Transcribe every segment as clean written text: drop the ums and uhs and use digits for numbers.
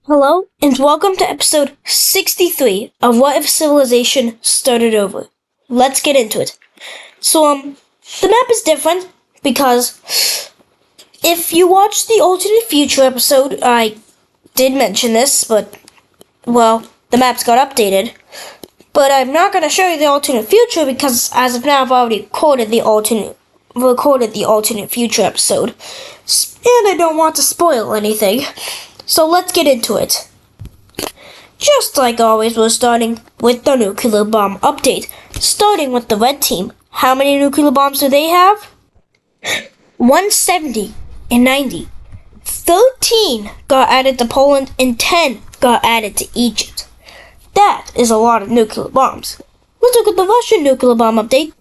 Hello, and welcome to episode 63 of What If Civilization Started Over. Let's get into it. The map is different because if you watch the alternate future episode, I did mention this, but, the maps got updated. But I'm not going to show you the alternate future because as of now I've already recorded the alternate future episode. And I don't want to spoil anything. So let's get into it. Just like always, we're starting with the nuclear bomb update. Starting with the red team. How many nuclear bombs do they have? 170 and 90. 13 got added to Poland and 10 got added to Egypt. That is a lot of nuclear bombs. Let's look at the Russian nuclear bomb update.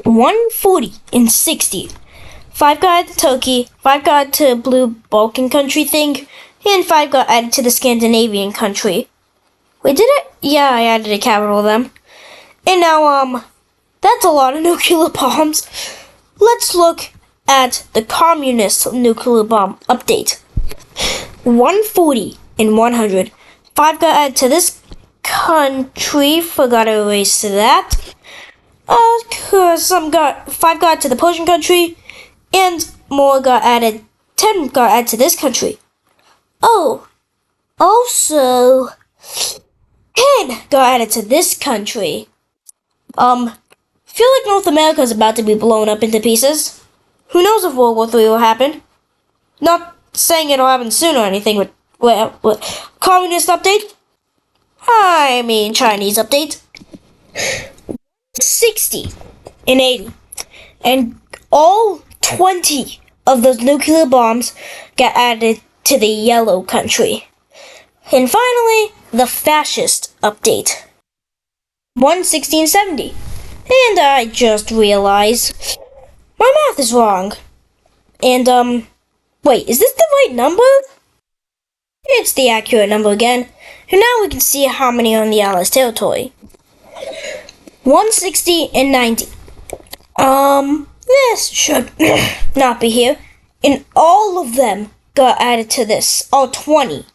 140 and 60. 5 got added to Turkey, 5 got added to Blue Balkan country thing, and 5 got added to the Scandinavian country. Wait, did it? Yeah, I added a capital of them. And now, that's a lot of nuclear bombs. Let's look at the communist nuclear bomb update. 140 and 100. 5 got added to this country, forgot to erase that. 5 got to the Persian country, and more got added. 10 got added to this country. Oh, also 10 got added to this country. Feel like North America is about to be blown up into pieces. Who knows if World War III will happen? Not saying it'll happen soon or anything, but communist update? I mean Chinese update. 60 and 80. And all 20 of those nuclear bombs got added to the yellow country. And finally, the fascist update. 160 and 70. And I just realized my math is wrong. And, wait, is this the right number? It's the accurate number again. And now we can see how many are in the Allies territory. 160 and 90. This should not be here. And all of them got added to this. All 20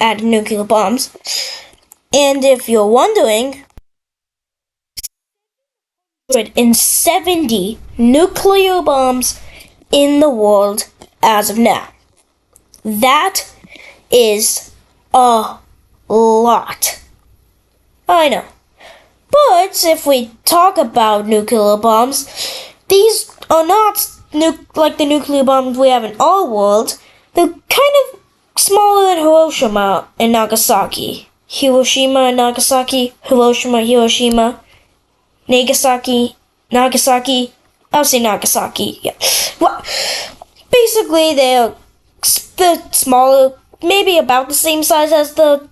added nuclear bombs. And if you're wondering, 170 nuclear bombs in the world as of now. That is a lot. I know. But if we talk about nuclear bombs, these are not like the nuclear bombs we have in our world. They're kind of smaller than Hiroshima and Nagasaki. Hiroshima and Nagasaki. Hiroshima. Nagasaki. I'll say Nagasaki. Yeah. Well, basically, they're smaller, maybe about the same size as the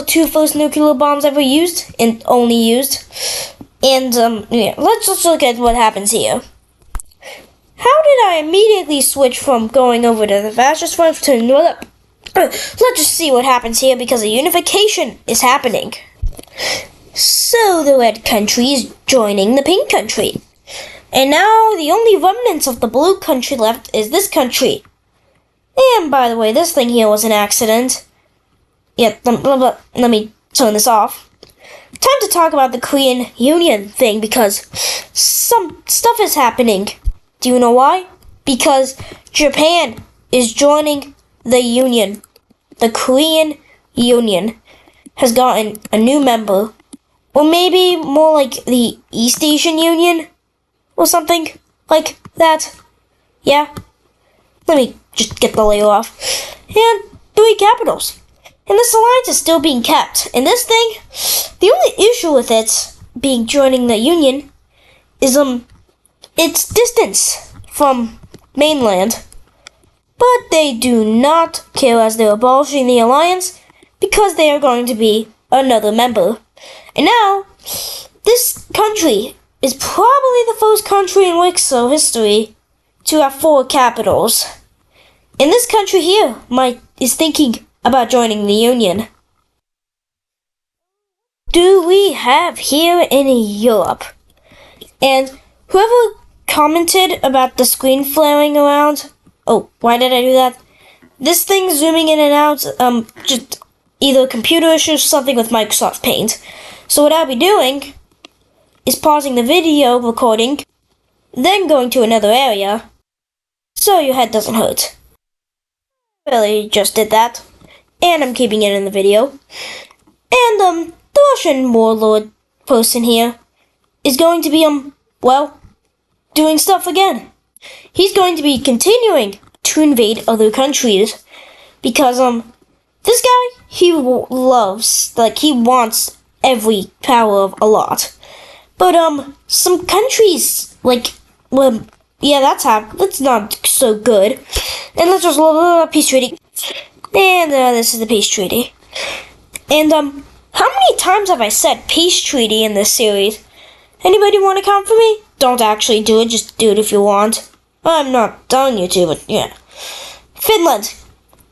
two first nuclear bombs ever used and only used. And let's just look at what happens here. How did I immediately switch from going over to the fascist front to another? Let's just see what happens here because a unification is happening. So the red country is joining the pink country. And now the only remnants of the blue country left is this country. And by the way, this thing here was an accident. Yeah, let me turn this off. Time to talk about the Korean Union thing because some stuff is happening. Do you know why? Because Japan is joining the Union. The Korean Union has gotten a new member. Or maybe more like the East Asian Union? Or something like that. Yeah? Let me just get the layer off. And 3 capitals. And this alliance is still being kept. And this thing, the only issue with it joining the Union is its distance from mainland. But they do not care as they're abolishing the alliance because they are going to be another member. And now, this country is probably the first country in Wixo history to have 4 capitals. And this country here is thinking about joining the Union. Do we have here in Europe? And whoever commented about the screen flaring around, oh, why did I do that? this thing zooming in and out, just either computer issue or something with Microsoft Paint. So what I'll be doing is pausing the video recording, then going to another area, so your head doesn't hurt. Really just did that, and I'm keeping it in the video. And, the Russian warlord person here is going to be, well, doing stuff again. He's going to be continuing to invade other countries because, this guy, he loves, like, he wants every power of a lot. But, some countries, like, well, yeah, that's not so good. And let's just peace treaty. And, this is the peace treaty. And, how many times have I said peace treaty in this series? Anybody want to count for me? Don't actually do it, just do it if you want. I'm not telling you to, but yeah. Finland.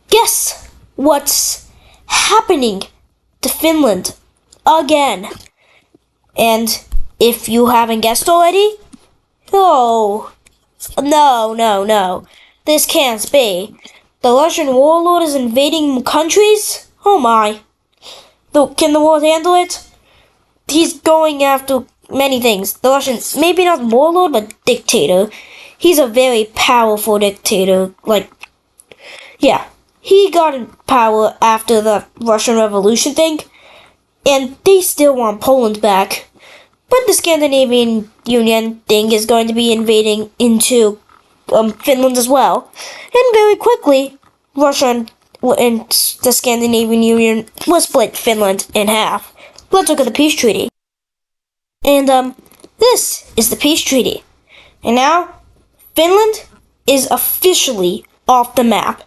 Guess what's happening to Finland again? And if you haven't guessed already, no. This can't be. The Russian warlord is invading countries? Oh my. Can the world handle it? He's going after many things. The Russian, maybe not warlord, but dictator. He's a very powerful dictator. Like, yeah. He got in power after the Russian Revolution thing, and they still want Poland back. But the Scandinavian Union thing is going to be invading into Finland as well. And very quickly, Russia and the Scandinavian Union will split Finland in half. Let's look at the peace treaty. And, this is the peace treaty. And now, Finland is officially off the map.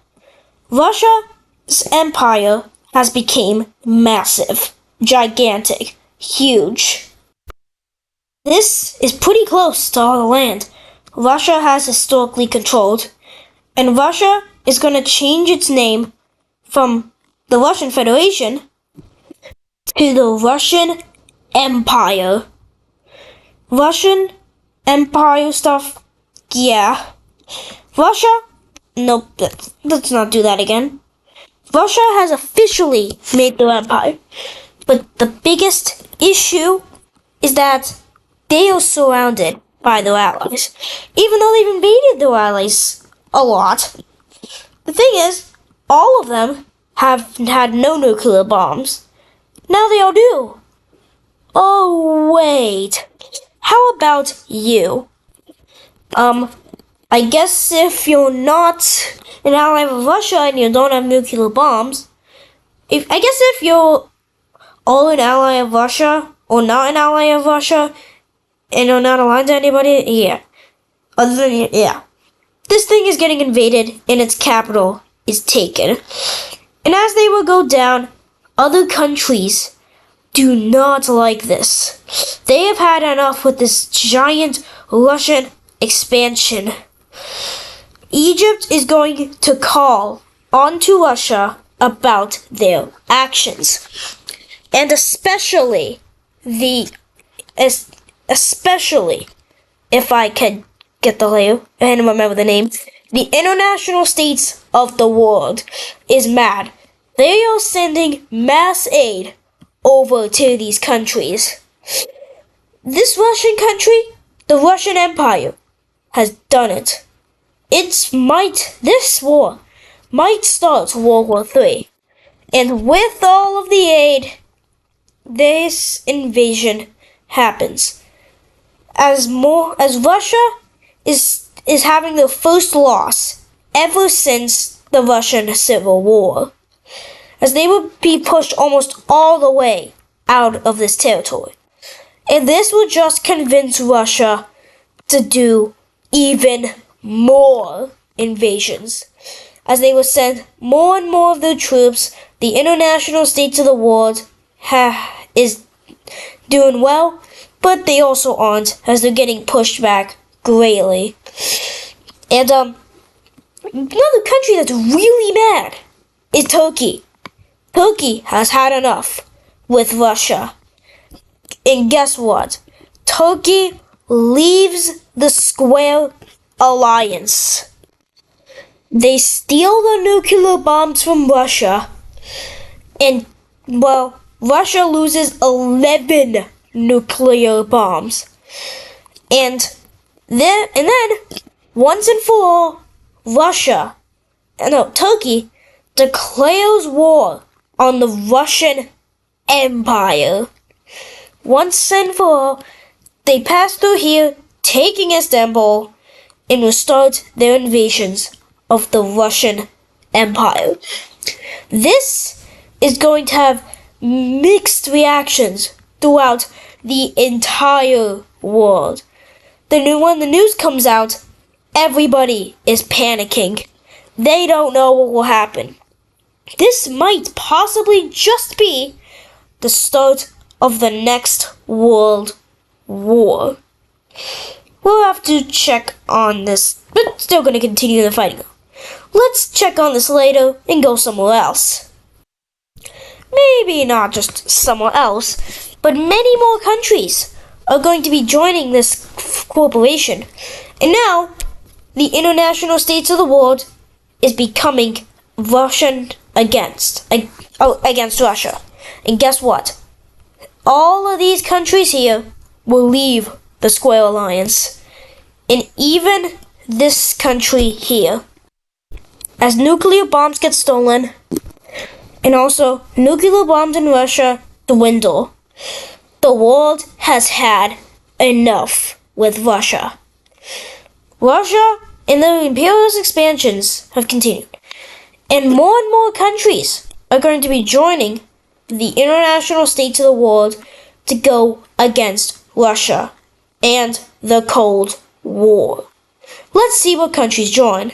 Russia's empire has become massive, gigantic, huge. This is pretty close to all the land Russia has historically controlled, and Russia is going to change its name from the Russian Federation to the Russian Empire. Russian Empire stuff, yeah. Russia, nope, let's not do that again. Russia has officially made their empire, but the biggest issue is that they are surrounded by their allies, even though they've invaded their allies a lot. The thing is, all of them have had no nuclear bombs. Now they all do. Oh, wait. How about you? I guess if you're not an ally of Russia and you don't have nuclear bombs, I guess if you're all an ally of Russia or not an ally of Russia and you're not aligned to anybody, yeah. Other than, yeah. This thing is getting invaded and its capital is taken. And as they will go down, other countries do not like this. They have had enough with this giant Russian expansion. Egypt is going to call onto Russia about their actions. And especially if I can get the layer and remember the name, the international states of the world is mad. They are sending mass aid over to these countries. This Russian country, the Russian Empire, has done it. This war might start World War III. And with all of the aid, this invasion happens. As Russia is having their first loss ever since the Russian Civil War, as they would be pushed almost all the way out of this territory. And this will just convince Russia to do even more invasions. As they will send more and more of their troops, the international states of the world is doing well, but they also aren't, as they're getting pushed back greatly. And another country that's really mad is Turkey. Turkey has had enough with Russia. And guess what? Turkey leaves the Square Alliance. they steal the nuclear bombs from Russia, and, well, Russia loses 11 nuclear bombs. And then, once and for all, Turkey declares war on the Russian Empire. Once and for all, they pass through here, taking Istanbul, and will start their invasions of the Russian Empire. This is going to have mixed reactions throughout the entire world. When the news comes out, everybody is panicking. They don't know what will happen. This might possibly just be the start of the next world war. We'll have to check on this, but still going to continue the fighting. Let's check on this later and go somewhere else. Maybe not just somewhere else, but many more countries are going to be joining this corporation. And now, the international states of the world is becoming Russian against Russia. And guess what? All of these countries here will leave the Square Alliance. And even this country here. As nuclear bombs get stolen, and also nuclear bombs in Russia dwindle, the world has had enough with Russia. Russia and the imperialist expansions have continued, and more countries are going to be joining the international states of the world to go against Russia and the Cold War. Let's see what countries join.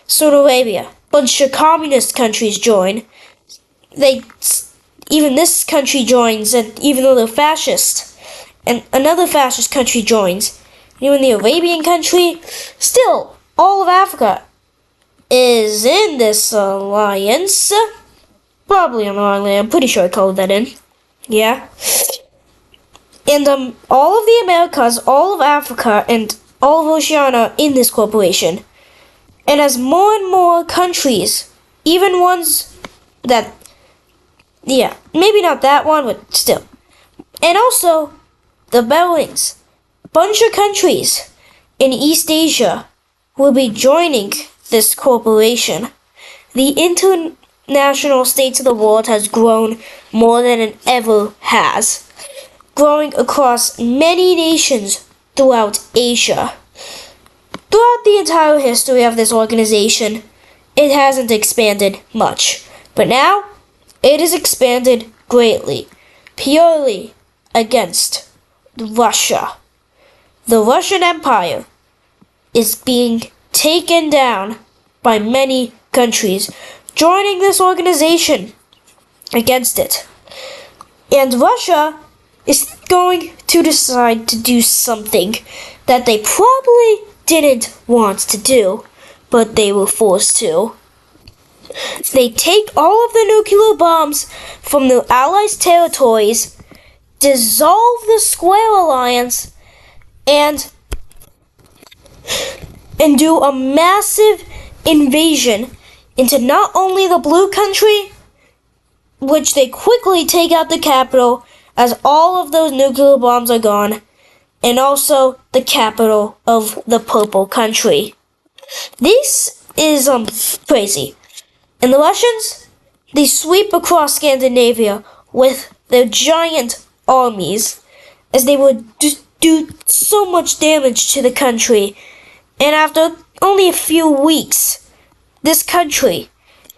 Saudi Arabia, bunch of communist countries join. Even this country joins, and even though they're fascist, and another fascist country joins. Even the Arabian country, still, all of Africa is in this alliance. Probably on our land. I'm pretty sure I called that in. Yeah. And all of the Americas, all of Africa, and all of Oceania in this corporation. And as more and more countries, even ones that, yeah, maybe not that one, but still. And also, the Belarus, bunch of countries in East Asia will be joining this corporation. The international states of the world has grown more than it ever has, growing across many nations throughout Asia. Throughout the entire history of this organization, it hasn't expanded much, but now it has expanded greatly, purely against Russia. The Russian Empire is being taken down by many countries joining this organization against it. And Russia is going to decide to do something that they probably didn't want to do, but they were forced to. They take all of the nuclear bombs from the Allies' territories, dissolve the Square Alliance, and do a massive invasion into not only the blue country, which they quickly take out the capital as all of those nuclear bombs are gone, and also the capital of the purple country. This is crazy. And the Russians, they sweep across Scandinavia with their giant armies as they would do so much damage to the country. And after only a few weeks, this country,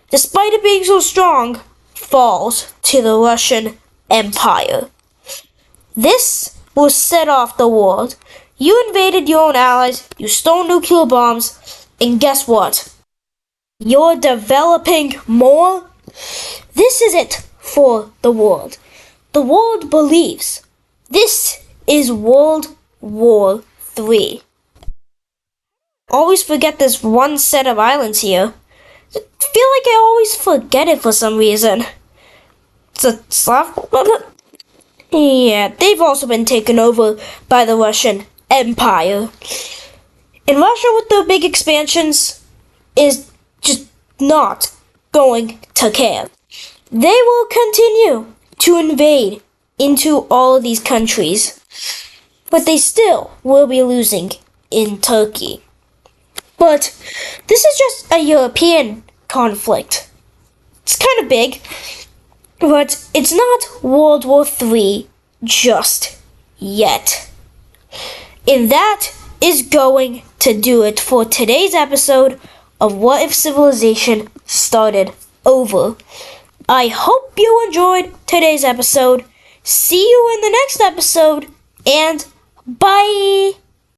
despite it being so strong, falls to the Russian Empire. This will set off the world. You invaded your own allies, you stole nuclear bombs, and guess what? You're developing more? This is it for the world. The world believes this is World War III. Always forget this one set of islands here. I feel like I always forget it for some reason. It's a Slav. Yeah, they've also been taken over by the Russian Empire. And Russia, with their big expansions, is just not going to care. They will continue to invade into all of these countries, but they still will be losing in Turkey. But this is just a European conflict. It's kind of big, but it's not World War III just yet. And that is going to do it for today's episode of What If Civilization Started Over. I hope you enjoyed today's episode. See you in the next episode, and bye!